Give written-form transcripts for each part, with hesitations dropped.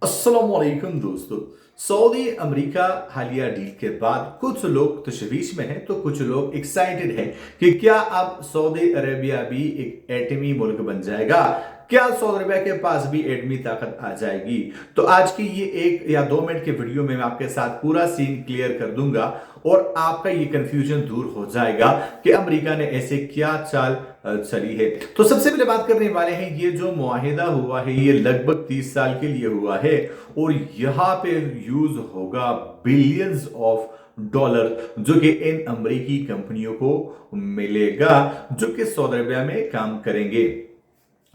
अस्सलाम वालेकुम दोस्तों। सऊदी अमेरिका हालिया डील के बाद कुछ लोग तशवीश में हैं तो कुछ लोग एक्साइटेड हैं कि क्या अब सऊदी अरेबिया भी एक एटमी मुल्क बन जाएगा, क्या सऊदी अरेबिया के पास भी एटमी ताकत आ जाएगी। तो आज की ये 1 या 2 मिनट के वीडियो में मैं आपके साथ पूरा सीन क्लियर कर दूंगा और आपका ये कंफ्यूजन दूर हो जाएगा कि अमेरिका ने ऐसे क्या चाल चली है। तो सबसे पहले बात करने वाले हैं, ये जो मुआहिदा हुआ है ये लगभग 30 साल के लिए हुआ है और यहाँ पे यूज होगा बिलियंस ऑफ डॉलर जो कि इन अमेरिकी कंपनियों को मिलेगा जो कि सऊदी अरेबिया में काम करेंगे।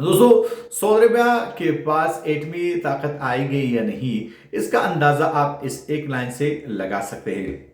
दोस्तों, सऊदी अरेबिया के पास एटमी ताकत आएगी या नहीं, इसका अंदाजा आप इस एक लाइन से लगा सकते हैं।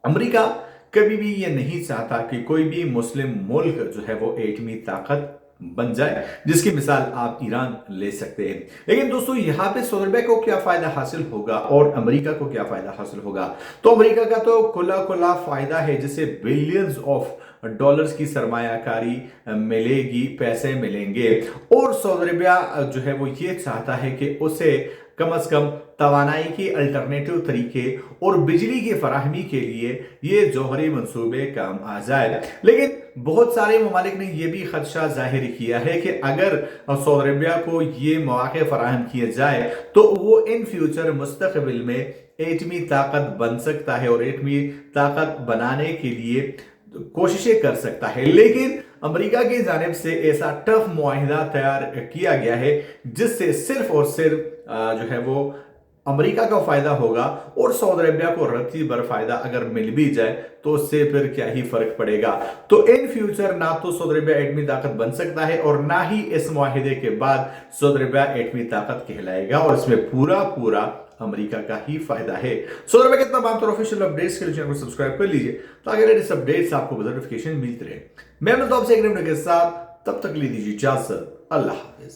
अमेरिका कभी भी ये नहीं चाहता कि कोई भी मुस्लिम मुल्क जो है वो एटमी ताकत बन जाए, जिसकी मिसाल आप ईरान ले सकते हैं। लेकिन दोस्तों, यहाँ पे सऊदी अरेबिया को क्या फायदा हासिल होगा और अमेरिका को क्या फायदा हासिल होगा। तो अमेरिका का तो खुला खुला फायदा है, जिसे बिलियंस ऑफ डॉलर्स की सरमायाकारी मिलेगी, पैसे मिलेंगे। और सऊदी अरेबिया जो है वो ये चाहता है कि उसे कम से कम तवानाई के अल्टरनेटिव तरीके और बिजली की फराहमी के लिए ये जौहरी मंसूबे काम आ जाए। लेकिन बहुत सारे ममालिक ने यह भी खदशा जाहिर किया है कि अगर सऊदी अरेबिया को ये मौके फराहम किए जाए तो वो इन फ्यूचर मुस्तकबिल में एटमी ताकत बन सकता है और एटमी ताकत बनाने के लिए कोशिशें कर सकता है। लेकिन अमेरिका की जानिब से ऐसा टफ मुआहिदा तैयार किया गया है जिससे सिर्फ और सिर्फ जो है वो अमेरिका का फायदा होगा और सऊदी अरेबिया को रत्ती भर फायदा अगर मिल भी जाए तो उससे फिर क्या ही फर्क पड़ेगा। तो इन फ्यूचर ना तो सऊदी अरेबिया एटमी ताकत बन सकता है और ना ही इस मुआहिदे के बाद सऊदी अरेबिया एटमी ताकत कहलाएगा और इसमें पूरा पूरा अमेरिका का ही फायदा है। सऊदी अरेबिया के तमाम ऑफिशियल अपडेट्स के लिए चैनल को सब्सक्राइब कर लीजिए ताकि लेटेस्ट अपडेट्स आपको नोटिफिकेशन मिलते रहे। मैं आपसे एक वीडियो के साथ, तब तक ले दीजिए इजाजत। अल्लाह हाफिज।